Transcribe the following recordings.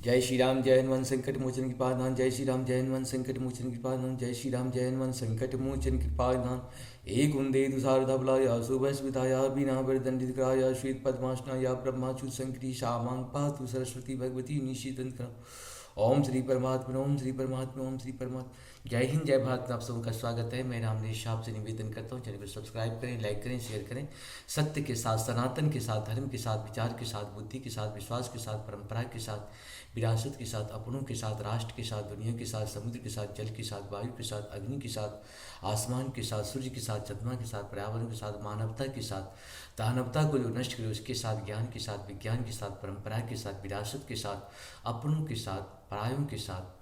जय श्री राम जय हनुमान संकट मोचन कृपाधाम। जय श्री राम जय हनुमान संकट मोचन कृपाधाम। जय श्री राम जय हनुमान संकट मोचन कृपाधाम। एक उन्दे तुषारधवलाया शुभस्मिताया बिना वरदंडितकाया श्वेत पद्मासनाया ब्रह्माच्युत संकटी शामांग पातु सरस्वती भगवती निशितंत्र। ओम श्री परमात्मा ओम श्री परमात्मा ओम श्री परमात्मा। जय हिंद जय भारत में आप सबका स्वागत है। मैं रामनेश आपसे निवेदन करता हूँ, चैनल को सब्सक्राइब करें, लाइक करें, शेयर करें। सत्य के साथ, सनातन के साथ, धर्म के साथ, विचार के साथ, बुद्धि के साथ, विश्वास के साथ, परंपरा के साथ, विरासत के साथ, अपनों के साथ, राष्ट्र के साथ, दुनिया के साथ, समुद्र के साथ, जल के साथ, वायु के साथ, अग्नि के साथ, आसमान के साथ, सूर्य के साथ, चंद्रमा के साथ, पर्यावरण के साथ, मानवता के साथ, दानवता को जो नष्ट करे उसके साथ, ज्ञान के साथ, विज्ञान के साथ, परंपरा के साथ, विरासत के साथ, अपनों के साथ, परायों के साथ,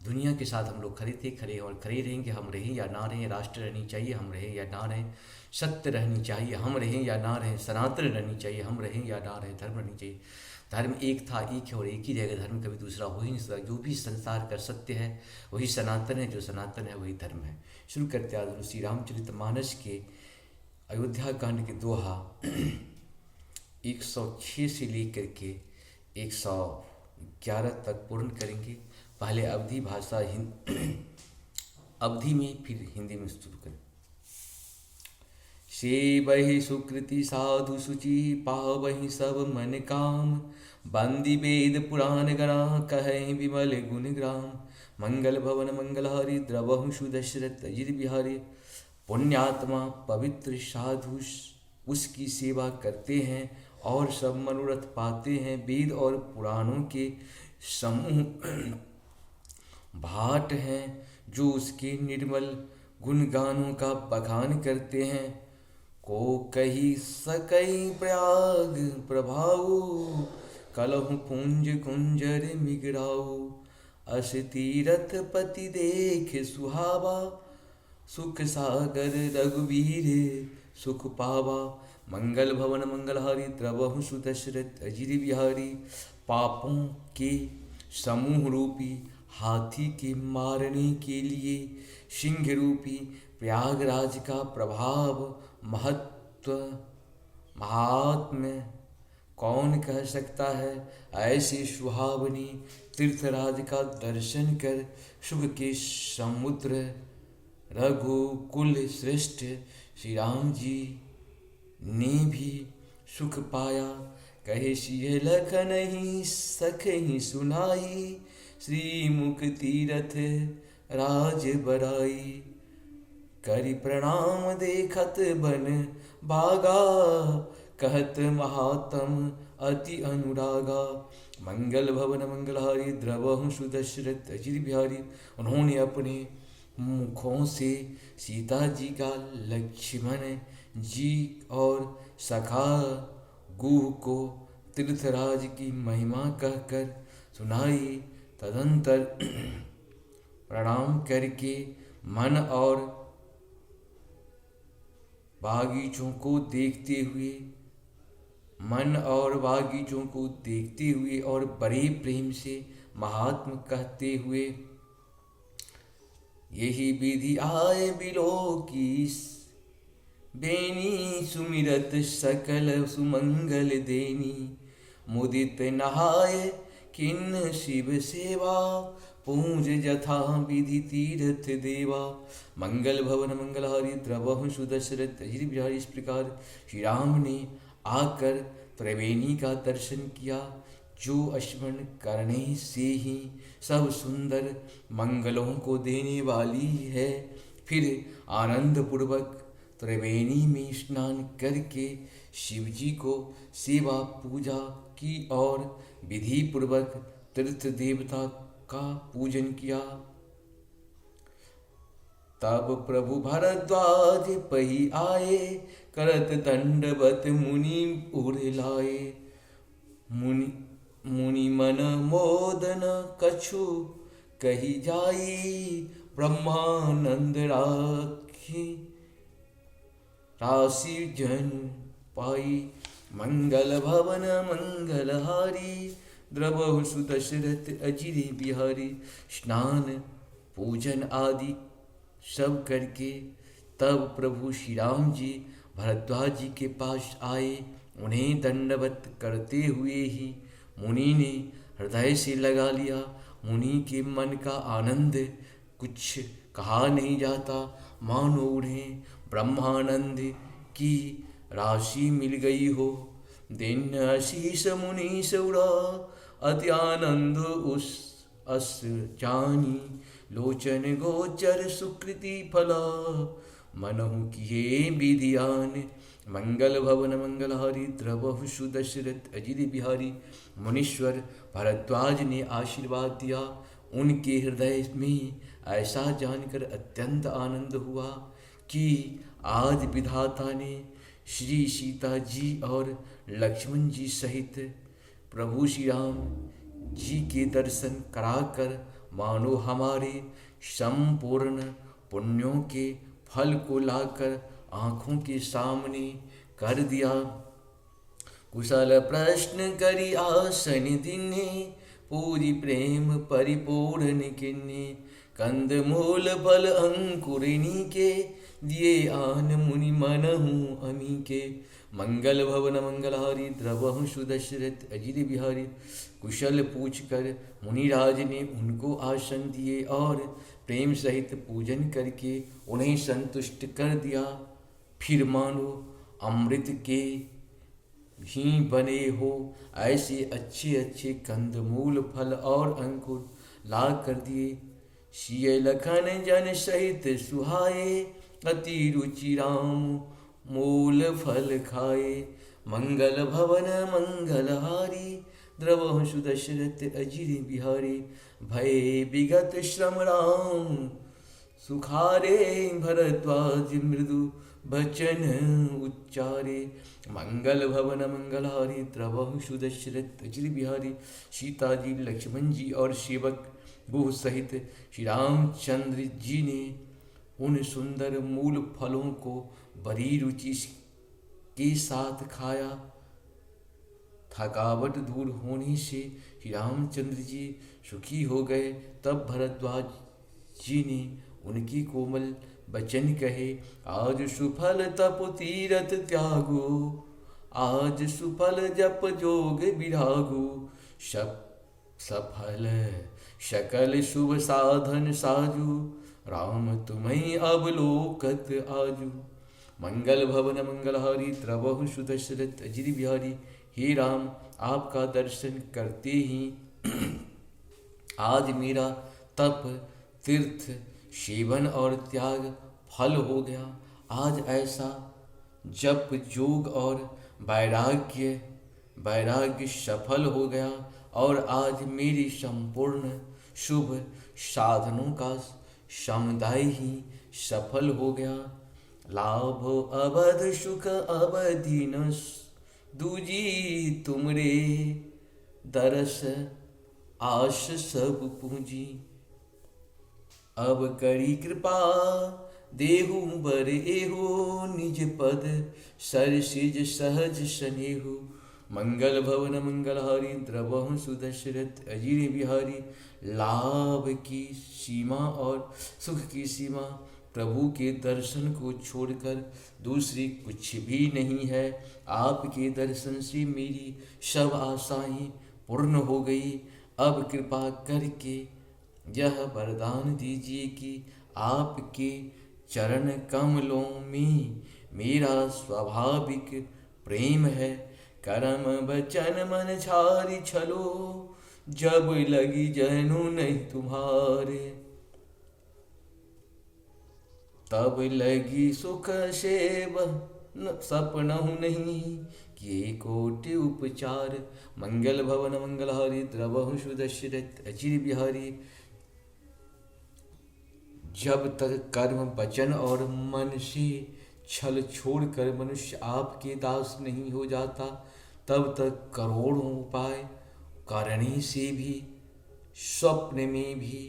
दुनिया के साथ हम लोग खड़े थे, खड़े और खड़े रहेंगे। हम रहें या ना रहें, राष्ट्र रहनी चाहिए, हम रहें या ना रहें, सत्य रहनी चाहिए, हम रहें या ना रहें, सनातन रहनी चाहिए, हम रहें या ना रहें, धर्म रहनी चाहिए। धर्म एक था, एक है और एक ही रहेगा। धर्म कभी दूसरा हो ही नहीं सकता। जो भी संसार का सत्य है वही सनातन है, जो सनातन है वही धर्म है। शुरू करते आज श्री रामचरितमानस के अयोध्या कांड के दोहा 106 से लेकर के 111 तक पूर्ण करेंगे। पहले अवधी भाषा अवधी में, फिर हिंदी में शुरू करें। से बहि सुकृति साधु शुचि पावहि सब मन काम। बंदी वेद पुराण गणा कहें विमल गुण ग्राम। मंगल भवन मंगलहारी द्रवहु सुदशरथ अजित बिहारी। पुण्यात्मा पवित्र साधु उसकी सेवा करते हैं और सब मनोरथ पाते हैं। वेद और पुराणों के समूह भाट हैं जो उसके निर्मल गुणगानों का बखान करते हैं। को कही सकई प्रयाग प्रभाऊ कलहु पुंज कुंजर मिगराऊ। अस तीरथ पति देख सुहावा सुख सागर रघुवीर सुख पावा। मंगल भवन मंगलहारी द्रवहु सुदशरथ अजित बिहारी। पापों के समूह रूपी हाथी के मारने के लिए सिंह रूपी प्रयागराज का प्रभाव महत्व महात्म्य कौन कह सकता है। ऐसे सुहावनी तीर्थराज का दर्शन कर सुख के समुद्र रघुकुल श्रेष्ठ श्री राम जी ने भी सुख पाया। कहे सिय लखन ही सखहि सुनाई। श्री मुख तीरथ राज बराई। करि प्रणाम देखत बन भागा। कहत महात्म अति अनुरागा। मंगल भवन मंगलहारी द्रवहु सुदशरथ अजित बिहारी। उन्होंने अपने मुखों से सीता जी का, लक्ष्मण जी और सखा गुह को तीर्थराज की महिमा कहकर सुनाई। तदंतर प्रणाम करके मन और बागीचों को देखते हुए और बड़े प्रेम से महात्म कहते हुए यही विधि आए बिलो की बेनी। सुमिरत सकल सुमंगल देनी। मुदित नहाय किन्न शिव सेवा। पूज जथा विधि तीर्थ देवा। मंगल भवन मंगलहारी द्रवहु सुदशरथ अजित बिहारी। इस प्रकार श्री राम ने आकर त्रिवेणी का दर्शन किया, जो स्मरण करने से ही सब सुंदर मंगलों को देने वाली है। फिर आनंद पूर्वक त्रिवेणी में स्नान करके शिवजी को सेवा पूजा की और विधि पूर्वक तीर्थ देवता का पूजन किया। तब प्रभु भरद्वाज पही आए। करत दंडवत मुनि उर लाए। मुनि मन मोदन कछु कही जाई। ब्रह्मानंद राशि जन पाई। मंगल भवन मंगलहारी द्रवहु सुदशरथ अजित बिहारी। स्नान पूजन आदि सब करके तब प्रभु श्री राम जी भरद्वाज जी के पास आए। उन्हें दंडवत करते हुए ही मुनि ने हृदय से लगा लिया। मुनि के मन का आनंद कुछ कहा नहीं जाता, मानो उन्हें ब्रह्मानंद की राशि मिल गई हो। दिन आशीष मुनि सौरा अति आनंद उस अस जानी, लोचन गोचर सुकृति फला मनहु किए विधियान। मंगल भवन मंगलहारी द्रवहु सुदशरथ अजित बिहारी। मुनीश्वर भरद्वाज ने आशीर्वाद दिया। उनके हृदय में ऐसा जानकर अत्यंत आनंद हुआ कि आज विधाता ने श्री सीता जी और लक्ष्मण जी सहित प्रभु श्री राम जी के दर्शन कराकर मानो हमारे संपूर्ण पुण्यों के फल को लाकर आँखों के सामने कर दिया। कुशल प्रश्न करी आसन दिने, पूरी प्रेम परिपूर्ण किन्ने। कंद मूल फल अंकुरिणी के, दिए आन मुनि मनहु अमी के। मंगल भवन मंगलहारी द्रवहु सुदशरथ अजित बिहारी। कुशल पूछकर मुनिराज ने उनको आसन दिए और प्रेम सहित पूजन करके उन्हें संतुष्ट कर दिया। फिर मानो अमृत के ही बने हो ऐसे अच्छे अच्छे कंदमूल फल और अंकुर ला कर दिए। सिय लखन जन सहित सुहाए, अति रुचि राम मूल फल खाए। मंगल भवन मंगलहारी, द्रवहु सुदशरथ अजित बिहारी। भय विगत श्रम राम सुखारे, भरद्वाज मृदु बचन उच्चारे। मंगल भवन मंगलहारी, द्रवहु सुदशरथ अजित बिहारी। सीता जी, लक्ष्मण जी और सेवक गुह सहित श्री रामचंद्र जी ने उन सुंदर मूल फलों को बड़ी रुचि के साथ खाया। थकावट दूर होने से श्री रामचंद्र जी सुखी हो गए। तब भरद्वाज जी ने उनकी कोमल वचन कहे, आज सुफल तप तीरथ त्यागो, आज सुफल जप जोग विरागो। सफल सकल शुभ साधन साजू, राम तुम्हें अवलोकत आजू। मंगल भवन मंगलहारी, द्रवहु सुदशरथ अजित बिहारी। हे राम, आपका दर्शन करते ही आज मेरा तप तीर्थ सेवन और त्याग फल हो गया। आज ऐसा जप जोग और वैराग्य सफल हो गया और आज मेरी संपूर्ण शुभ साधनों का समुदाय ही सफल हो गया। लाभ अवध सुख अवधि न दूजी, तुमरे दरस आश सब पूंजी। अब करी कृपा देहु बर एहो, निज पद सरसिज सहज स्नेहु। मंगल भवन मंगलहारी, द्रवहु सुदशरथ अजित बिहारी। लाभ की सीमा और सुख की सीमा प्रभु के दर्शन को छोड़कर दूसरी कुछ भी नहीं है। आपके दर्शन से मेरी सब आशाएं पूर्ण हो गई। अब कृपा करके यह वरदान दीजिए कि आपके चरण कमलों में मेरा स्वाभाविक प्रेम है। कर्म वचन मन छारी छलो, जब लगी जनु नहीं तुम्हारे। तब लगी सुख सेव सपनहु नहीं, किए कोटि उपचार। मंगल भवन मंगलहारी, द्रवहु सुदशरथ अजित बिहारी। जब तक कर्म वचन और मन से छल छोड़कर मनुष्य आपके दास नहीं हो जाता, तब तक करोड़ों उपाय करने से भी स्वप्न में भी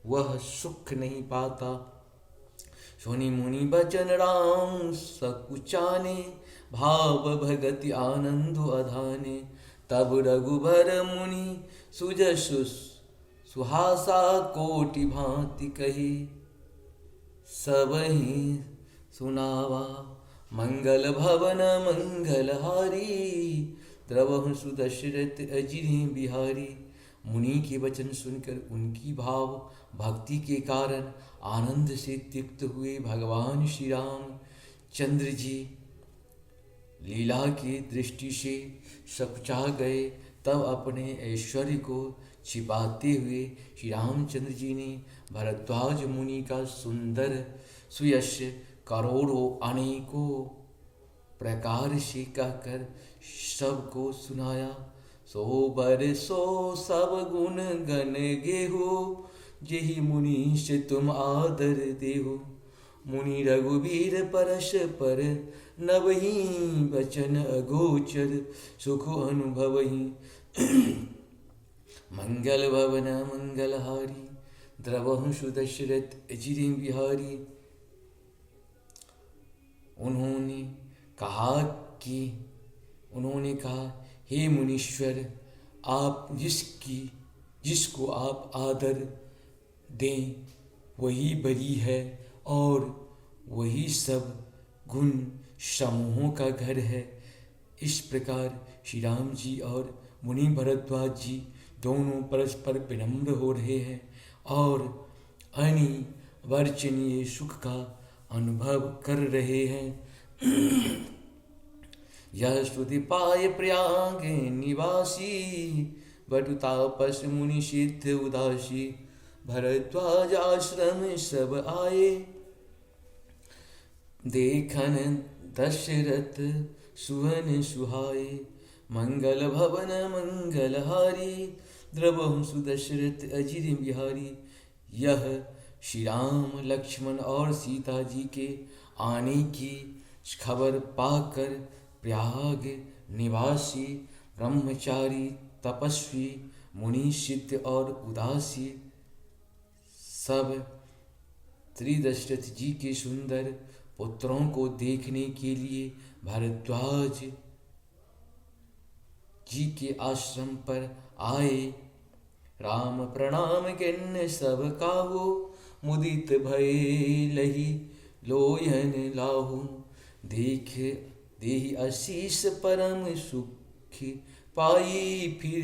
वह सुख नहीं पाता। सुनि मुनि बचन राम सकुचाने, भाव भगति आनंद अधाने। तब रघुबर मुनि सुजसु सुहासा, कोटि भांति कही सबहि सुनावा। मंगल भवन मंगलहारी, द्रवहु सुदशरथ अजिरे बिहारी। मुनि के वचन सुनकर उनकी भाव भक्ति के कारण आनंद से तृप्त हुए भगवान श्री राम चंद्र जी लीला की दृष्टि से सकुचा गए। तब अपने ऐश्वर्य को छिपाते हुए श्री रामचंद्र जी ने भरद्वाज मुनि का सुंदर सुयश करोड़ों अनेकों प्रकार से कहकर सबको सुनाया। सो बर सो सब गुण गण गेहो, जेहि मुनि से तुम आदर देहो। मुनि रघुवीर परश पर नवही बचन अगोचर, सुख अनुभवही मंगल भवन मंगलहारी। द्रवहु सुदशरथ अजिरे बिहारी। उन्होंने कहा, हे मुनीश्वर, आप जिसको आप आदर दें वही बरी है और वही सब गुण समूहों का घर है। इस प्रकार श्री राम जी और मुनि भरद्वाज जी दोनों परस्पर विनम्र हो रहे हैं और अनिवर्चनीय सुख का अनुभव कर रहे हैं। यह श्रुति पाए प्रयाग निवासी, बटु तापस मुनि सिद्ध उदासी। भरद्वाज आश्रम सब आए, देखन दशरथ सुवन सुहाए। मंगल भवन मंगलहारी, द्रवहु सुदशरथ अजिरे बिहारी। यह श्री राम लक्ष्मण और सीता जी के आने की खबर पाकर प्रयाग निवासी ब्रह्मचारी तपस्वी मुनि सिद्ध और उदासी सब त्रिदशरथ जी के सुंदर पुत्रों को देखने के लिए भारद्वाज जी के आश्रम पर आए। राम प्रणाम किन्न सब काहू, मुदित भय लही लोयन लाहू। देहि आशीष परम सुख पाई, फिर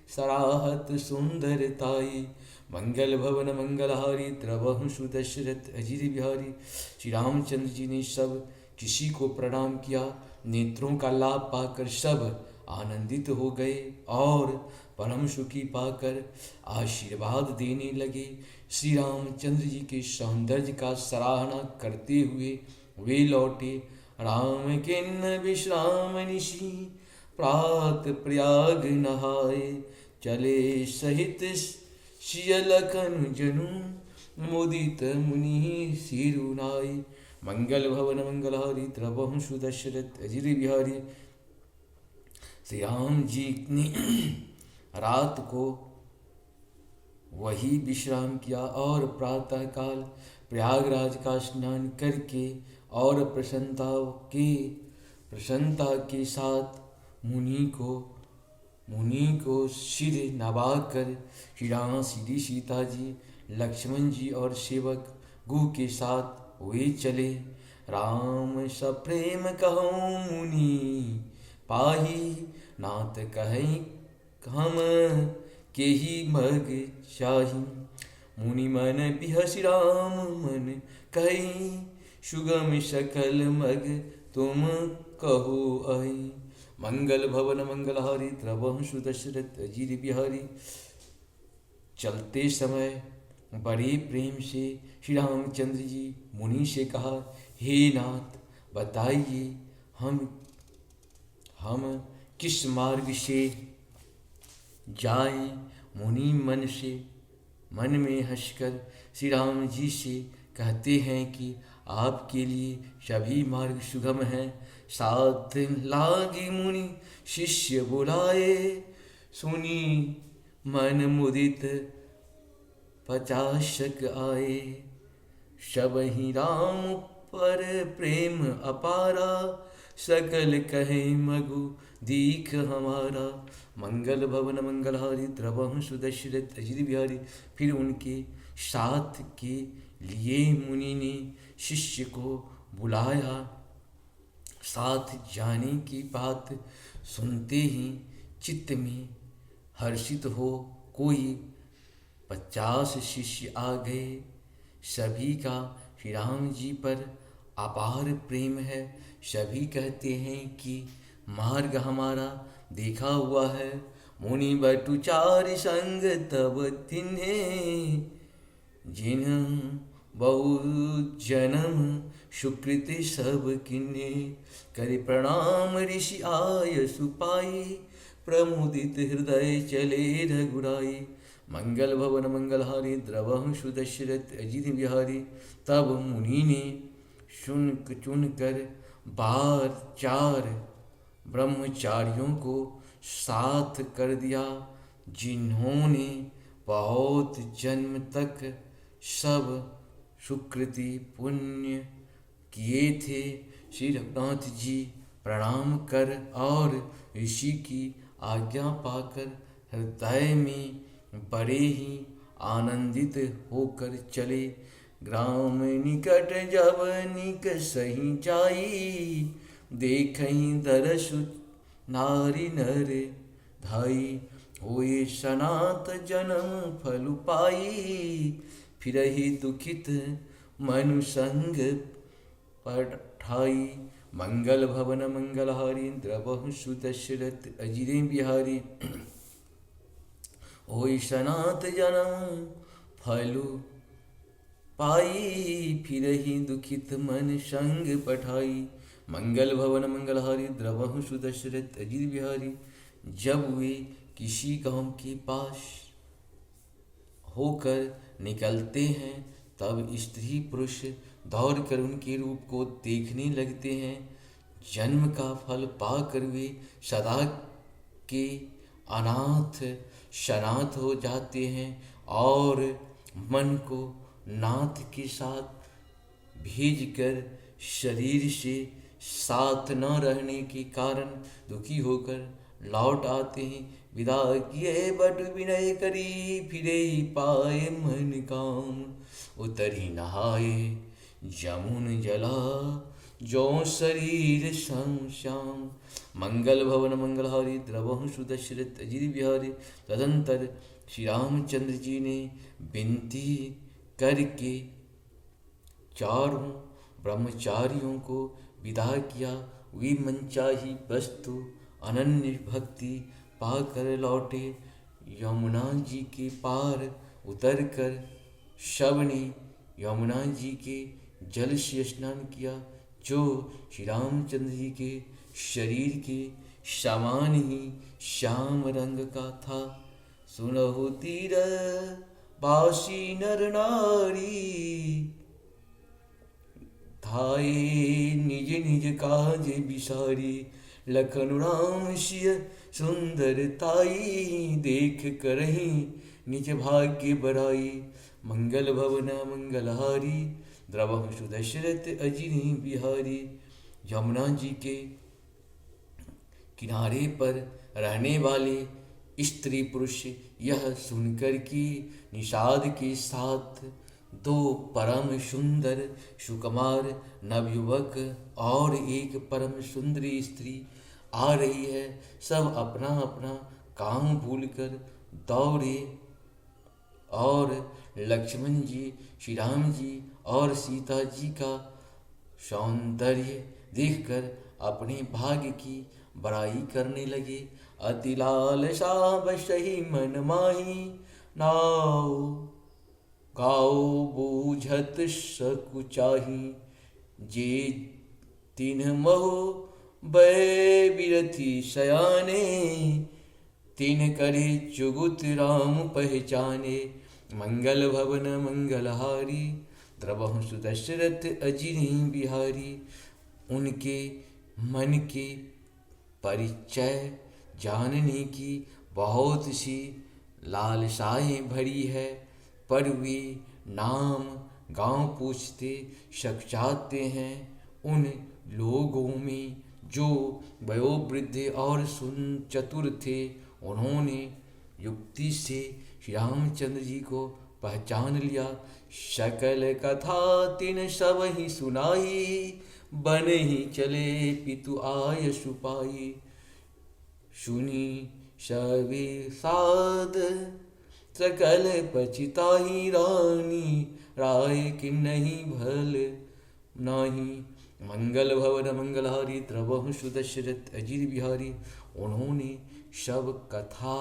सराहत सुंदरताई। मंगल भवन मंगलहारी, द्रवहु सुदशरथ अजिरे बिहारी। श्री रामचंद्र जी ने सब किसी को प्रणाम किया। नेत्रों का लाभ पाकर सब आनंदित हो गए और परम सुखी पाकर आशीर्वाद देने लगे। श्री रामचंद्र जी के सौंदर्य का सराहना करते हुए वे लौटे। राम किन्न विश्राम निशि, प्रात प्रयाग नहाए। चले सहित सिय लखन जनु, मुदित मुनि सिरुनाई। मंगल भवन मंगलहारी, द्रवहु सुदशरथ अजिरे बिहारी। श्री राम जी ने रात को वही विश्राम किया और प्रातःकाल प्रयागराज का स्नान करके और प्रसन्नता के साथ मुनि को सिर नवाकर श्री राम श्री सीता जी लक्ष्मण जी और सेवक गुह के साथ वे चले। राम सप्रेम कहूँ मुनि पाही, नात कहीं हम के ही मग चाही। मुनि मन बिहसि राम मन कही, सुगम सकल मग तुम कहो आई। मंगल भवन मंगलहारी, द्रवहु सुदशरथ अजिरे बिहारी। चलते समय बड़े प्रेम से श्री रामचंद्र जी मुनि से कहा, हे नाथ बताइए हम किस मार्ग से जाएं। मुनि मन में हंसकर श्री राम जी से कहते हैं कि आपके लिए सभी मार्ग सुगम हैं। साथ लागी मुनि शिष्य बुलाए, सुनी मन मुदित 50 आए। सबहि राम पर प्रेम अपारा, सकल कहे मगु दीख हमारा। मंगल भवन मंगलहारी, द्रवहु सुदशरथ अजिरे बिहारी। फिर उनके साथ के लिए मुनि ने शिष्य को बुलाया। साथ जाने की बात सुनते ही चित्त में हर्षित हो कोई 50 शिष्य आ गए। सभी का श्री राम जी पर अपार प्रेम है। सभी कहते हैं कि मार्ग हमारा देखा हुआ है। मुनि बटु चार संग तब तिन्हें, जिन बहु जन्म सुकृत सब किन्हे। कर प्रणाम ऋषि आय सुपाई, प्रमुदित हृदय चले रघुराई। मंगल भवन मंगलहारी, द्रवहु सुदशरथ अजित बिहारी। तब मुनि ने चुन कर बार चार ब्रह्मचारियों को साथ कर दिया, जिन्होंने बहुत जन्म तक सब सुकृति पुण्य किए थे। श्री रघुनाथ जी प्रणाम कर और ऋषि की आज्ञा पाकर हृदय में बड़े ही आनंदित होकर चले। ग्राम निकट जब निक सही जाई, देखहि दरसु नारी नर धाई। होए सनात जन्म फल पाई, फिरहि दुखित मनु संग पठाई। मंगल भवन मंगलहारी, द्रवहु सुदशरथ अजिरे बिहारी। होई सनात जन्म फलु पाई, फिरहि दुखित मन संग पठाई। मंगल भवन मंगलहारी, द्रवहु सुदशरथ अजित बिहारी। जब वे किसी गांव के पास होकर निकलते हैं, तब स्त्री पुरुष दौड़कर उनके रूप को देखने लगते हैं। जन्म का फल पाकर वे सदा के अनाथ शनाथ हो जाते हैं और मन को नाथ के साथ भेजकर शरीर से साथ न रहने के कारण दुखी होकर लौट आते हैं। विदा किए बट विनय करी, फिरे पाए मन काम। उतरी नहाए जमुन जला, जो शरीर सम श्याम। मंगल भवन मंगलहारी, द्रवहु सुदशरथ अजित बिहारी। तदंतर श्री रामचंद्र जी ने विनती करके चारों ब्रह्मचारियों को विदा किया। वे मनचाही वस्तु अनन्य भक्ति पाकर लौटे। यमुना जी के पार उतरकर सबने यमुना जी के जल से स्नान किया, जो श्री रामचंद्र जी के शरीर के समान ही श्याम रंग का था। सुनहु तीर बासी नर नारी, धाये निज निज काज बिसारी। लखन राम सिय सुंदर ताई, देख करही निज भाग्य बराई। मंगल भवन मंगलहारी, द्रवहु सुदशरथ अजिनि बिहारी। यमुना जी के किनारे पर रहने वाले स्त्री पुरुष यह सुनकर कि निषाद के साथ दो परम सुंदर सुकुमार नवयुवक और एक परम सुंदरी स्त्री आ रही है, सब अपना अपना काम भूलकर दौड़े और लक्ष्मण जी, श्री राम जी और सीता जी का सौंदर्य देखकर अपने भाग्य की बड़ाई करने लगे। अति लालसा बसहि मन माही, नाव गाओ बूझत सकुचाही। जे तिन्ह मोह बै बिरथी शयाने, तिन करे जुगुत राम पहचाने। मंगल भवन मंगलहारी, द्रवहु सुदशरथ अजिनि बिहारी। उनके मन के परिचय जानने की बहुत सी लालसाएं भरी है, पर वे नाम गांव पूछते सकचाते हैं। उन लोगों में जो वयोवृद्ध और चतुर थे, उन्होंने युक्ति से श्री रामचंद्र जी को पहचान लिया। सकल कथा तिन सब ही सुनाई, बन ही चले पितु आय सुपाई। सुनी सभी साध सकल पचिताही रानी, राय कि नहीं भल नाही। मंगल भवन मंगलहारी द्रवहु सुदशरथ अजीर बिहारी। उन्होंने सब कथा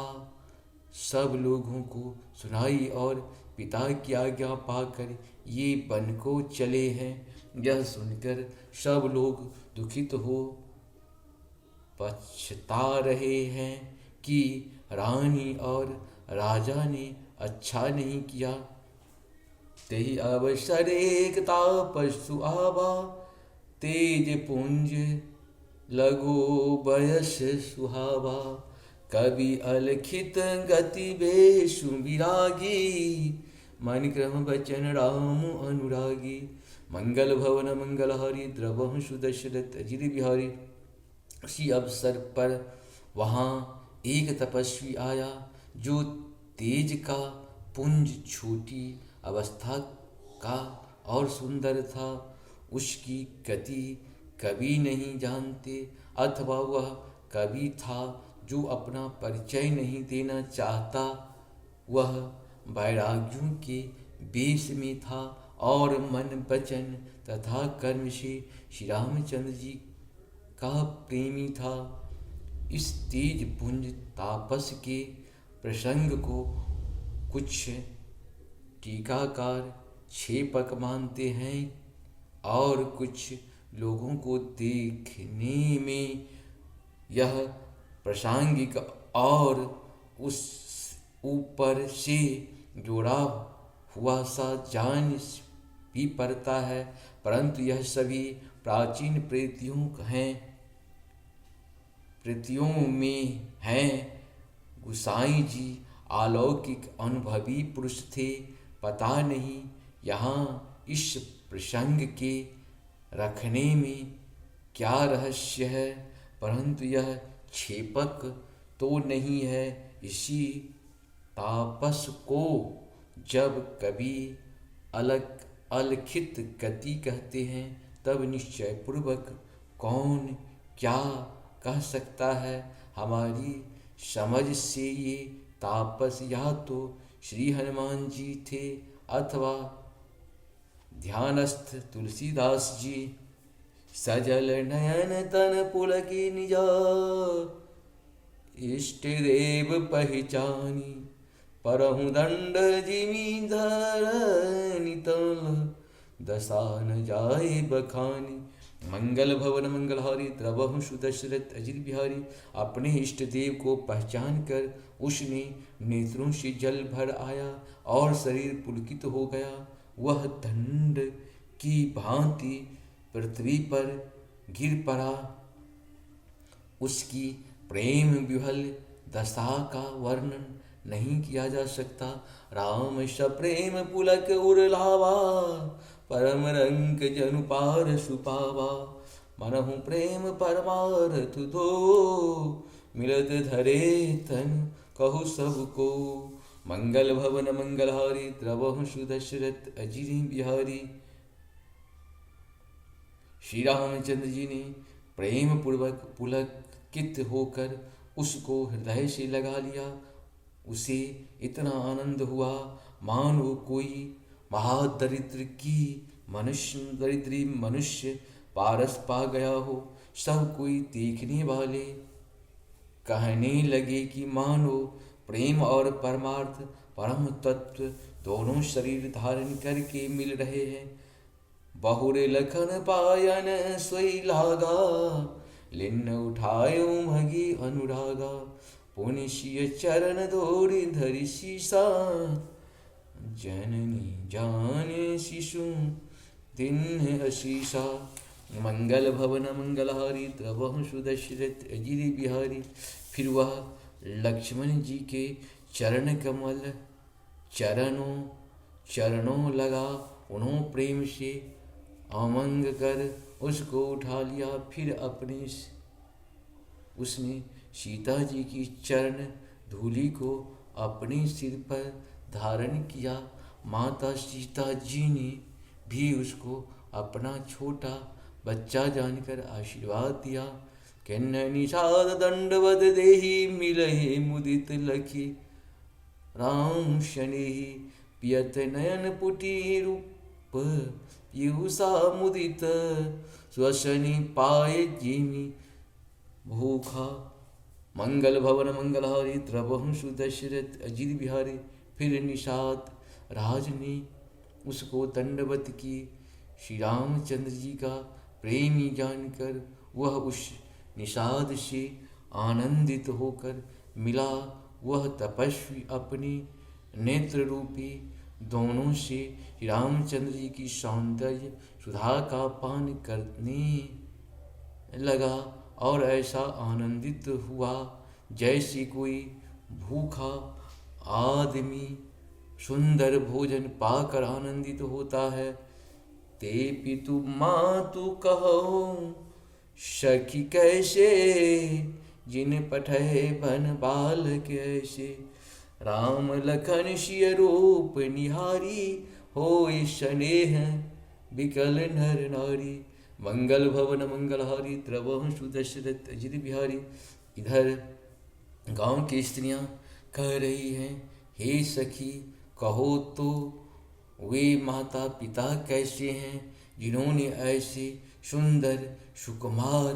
सब लोगों को सुनाई और पिता की आज्ञा पाकर ये वन को चले हैं। यह सुनकर सब लोग दुखित हो पछता रहे हैं कि रानी और राजा ने अच्छा नहीं किया। तेहि अवसर एक तापसु आवा, तेज पुंज लगो बयस सुहावा। कवि अलखित गति बेशु विरागी, मन क्रम बचन राम अनुरागी। मंगल भवन मंगलहारी द्रवहु सुदशरथ अजिर बिहारी। उसी अवसर पर वहाँ एक तपस्वी आया जो तेज का पुंज छोटी अवस्था का और सुंदर था। उसकी गति कभी नहीं जानते, अथवा वह कवि था जो अपना परिचय नहीं देना चाहता। वह वैराग्यों के वेश में था और मन वचन तथा कर्म से श्री रामचंद्र जी का प्रेमी था। इस तेज पुंज तापस के प्रसंग को कुछ टीकाकार क्षेपक मानते हैं और कुछ लोगों को देखने में यह प्रासंगिक और उस ऊपर से जोड़ा हुआ सा जान भी पड़ता है, परंतु यह सभी प्राचीन प्रीतियों में हैं। गुसाई जी अलौकिक अनुभवी पुरुष थे। पता नहीं यहाँ इस प्रसंग के रखने में क्या रहस्य है, परंतु यह क्षेपक तो नहीं है। इसी तापस को जब कभी अलखित गति कहते हैं तब निश्चय पूर्वक कौन क्या कह सकता है। हमारी समझ से ये तापस या तो श्री हनुमान जी थे अथवा ध्यानस्थ तुलसीदास जी। सजल नयन तन पुलकी निजा, इष्ट देव पहचानी। परहु दंड जिमि धरनी तल, दशा न जाए बखानी। मंगल भवन मंगलहारी द्रवहु सुदशरथ अजिर बिहारी। अपने इष्ट देव को पहचान कर उसने नेत्रों से जल भर आया और शरीर पुलकित हो गया। वह दंड की भांति पृथ्वी पर गिर पड़ा। उसकी प्रेम विह्वल दशा का वर्णन नहीं किया जा सकता। राम सप्रेम पुलक उरलावा, परम रंग जनु पार सुपावा। मनहु प्रेम परमारथ दो, मिलत धरे तन कहु सबको। मंगल भवन मंगलहारी द्रवहु सुदशरथ अजिर बिहारी। श्री रामचंद्र जी ने प्रेम पूर्वक पुलकित होकर उसको हृदय से लगा लिया। उसे इतना आनंद हुआ मानो कोई दरिद्री मनुष्य पारस पा गया हो। सब कोई देखने वाले कहने लगे कि मानो प्रेम और परमार्थ परम तत्व दोनों शरीर धारण करके मिल रहे हैं। बहुरे लखन पायन सोई लागा, लिन्न उठायो मगी अनुरागा। पुनिशिय चरण धोरी धरि शीसा, जननी जाने शिशु दिन अशीसा। मंगल भवन मंगलहारी द्रवहु सुदशरथ अजिर बिहारी। फिर वह लक्ष्मण जी के चरण कमल चरणों लगा। उन्होंने प्रेम से आमंग कर उसको उठा लिया। फिर उसने सीता जी की चरण धूलि को अपने सिर पर धारण किया। माता सीता जी ने भी उसको अपना छोटा बच्चा जानकर आशीर्वाद दिया। किन्न निषाद दंडवत देहि मिलहि मुदित लखी राम शनि पियत नयन पुटी रूप पीयूषा मुदित स्वशनि पाए जिमि भूखा मंगल भवन मंगलहारी द्रवहु सुदशरथ अजित बिहारी। फिर निषाद राज ने उसको दंडवत की। श्री रामचंद्र जी का प्रेमी जानकर वह उस निषाद से आनंदित होकर मिला। वह तपस्वी अपने नेत्र रूपी दोनों से श्री रामचंद्र जी की सौंदर्य सुधा का पान करने लगा और ऐसा आनंदित हुआ जैसे कोई भूखा आदमी सुंदर भोजन पाकर आनंदित होता है। ते पितु मातु कहो सखी कैसे जिन पठे बन बालक ऐसे। राम लखन सिय रूप निहारी होय स्नेह विकल नर नारी। मंगल भवन मंगलहारी द्रवहु सुदशरथ अजित बिहारी। इधर गांव की स्त्रियां कह रही हैं, हे सखी कहो तो वे माता पिता कैसे हैं जिन्होंने ऐसे सुंदर सुकुमार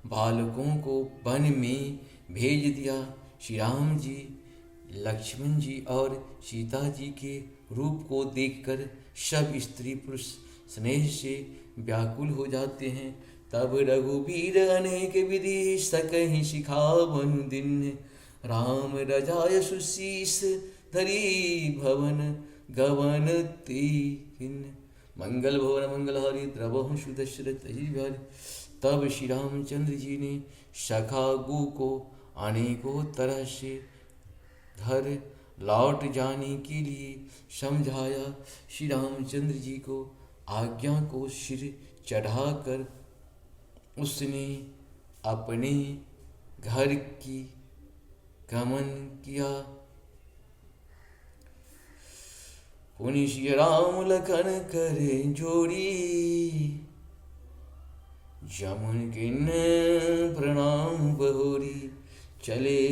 बालकों को वन में भेज दिया। श्री राम जी लक्ष्मण जी और सीता जी के रूप को देखकर सब स्त्री पुरुष स्नेह से व्याकुल हो जाते हैं। तब रघुबीर अनेक विधि सकहि सिखावनु दिन। राम रजाय सुशीस धरी भवन गवन तीन। मंगल भवन मंगलहारी द्रवहु सुदशरथ अजित बिहारी। तब श्री रामचंद्र जी ने सखा गु को अनेकों तरह से घर लौट जाने के लिए समझाया। श्री रामचंद्र जी को आज्ञा को सिर चढ़ाकर उसने अपने घर की गमन किया। पुनि श्री राम लखन करे जोड़ी जमुन किन प्रणाम बहोरी। चले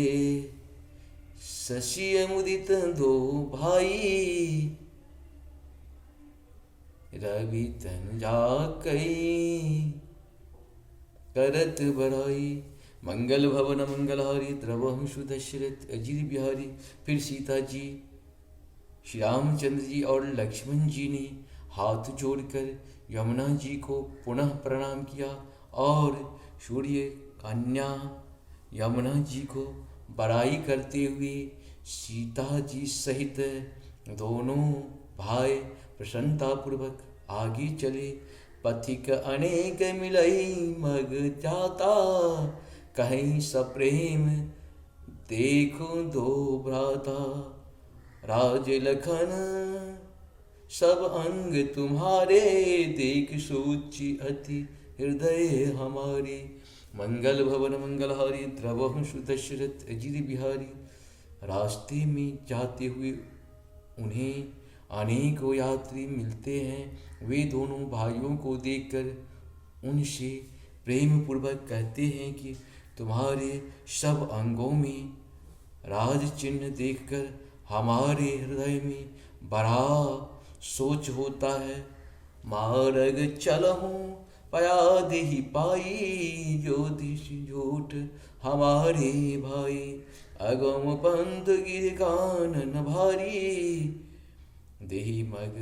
शशि मुदित दो भाई रवि तन जाकई करत बड़ाई। मंगल भवन मंगलहारी द्रवहु सुदशरथ अजित बिहारी। फिर सीता जी श्री रामचंद्र जी और लक्ष्मण जी ने हाथ जोड़कर यमुना जी को पुनः प्रणाम किया और सूर्य कन्या यमुना जी को बड़ाई करते हुए सीता जी सहित दोनों भाई प्रसन्नतापूर्वक आगे चले। पथिक अनेक मिलई मग जाता कहीं सप्रेम देखो दो भ्राता। राज लखन सब अंग तुम्हारे देख सोची अति हृदय हमारे। मंगल भवन मंगलहारी द्रवहु सुदशरथ अजित बिहारी। रास्ते में जाते हुए उन्हें अनेकों यात्री मिलते हैं। वे दोनों भाइयों को देखकर उनसे प्रेम पूर्वक कहते हैं कि तुम्हारे सब अंगों में राज चिन्ह देखकर हमारे हृदय में बड़ा सोच होता है। मार्ग चलहूँ पयाद ही पाई ज्योतिष झूठ हमारे भाई। अगम पंथ गिर कानन भारी देहि मग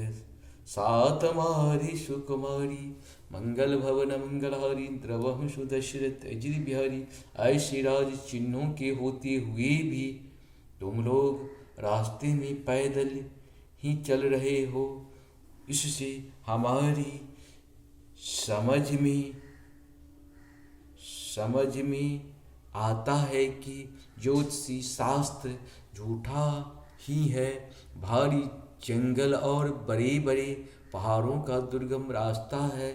सात मारी सुकुमारी। मंगल भवन मंगलहारी द्रवहु सुदशरथ अजित बिहारी। ऐसे राज चिन्हों के होते हुए भी तुम लोग रास्ते में पैदल ही चल रहे हो। इससे हमारी समझ में आता है कि ज्योतिषी शास्त्र झूठा ही है। भारी जंगल और बड़े बड़े पहाड़ों का दुर्गम रास्ता है।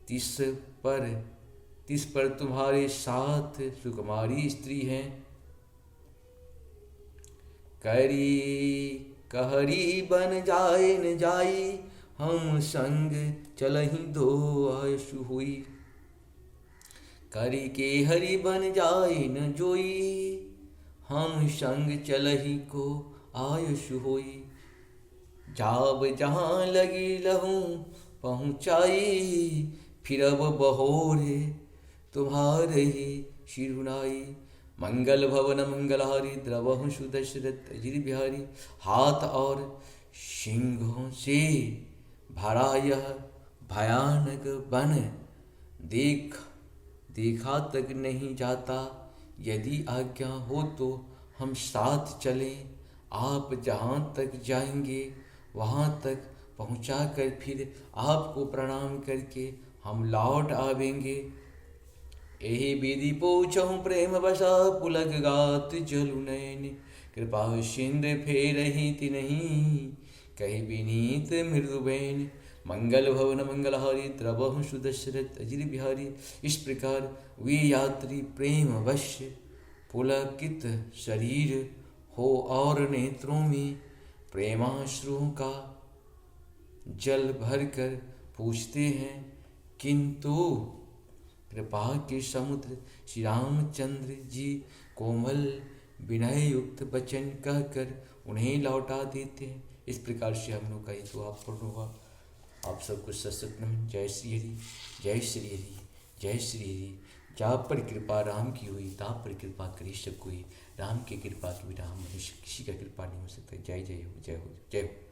तिस पर तुम्हारे साथ सुकुमारी स्त्री हैं। कहरी बन जाए न जाई हम संग चलहि दो आयसु हुई। करी के हरि बन जाए न जोई, हम संग चलही को आयुष होई। जाब जहाँ लगी लहूँ पहुँचाई, फिर अब बहोरे तुम्हारे ही शिरुनाई। मंगल भवन मंगलहारी द्रवहु सुदशरथ अजिर बिहारी। हाथ और सिंहों से भरा यह भयानक वन, देखा तक नहीं जाता। यदि आज्ञा हो तो हम साथ चलें, आप जहाँ तक जाएंगे वहाँ तक पहुँचा कर फिर आपको प्रणाम करके हम लौट आवेंगे। यही विधि पूछहु प्रेम बसा, पुलक गात जलु नयन। कृपा सिंधु फेरहि तिन्हि, कहि विनीत मृदुबेन। मंगल भवन मंगलहारी द्रवहु सुदशरथ अजिर बिहारी। इस प्रकार वे यात्री प्रेम वश पुलकित शरीर हो और नेत्रों में प्रेमाश्रुओं का जल भरकर पूछते हैं, किंतु कृपा के समुद्र श्री रामचंद्र जी कोमल विनय युक्त वचन कहकर उन्हें लौटा देते हैं। इस प्रकार से हम लोग का ये दुआ पूर्ण हुआ। आप सबको सशक्त नमन। जय श्री हरि, जय श्री हरि, जय श्री हरि। जहाँ पर कृपा राम की हुई तहाँ पर कृपा करी सब कोई। राम की कृपा के बिना मनुष्य किसी का कृपा नहीं हो सकता। जय जय हो, जय हो, जय हो।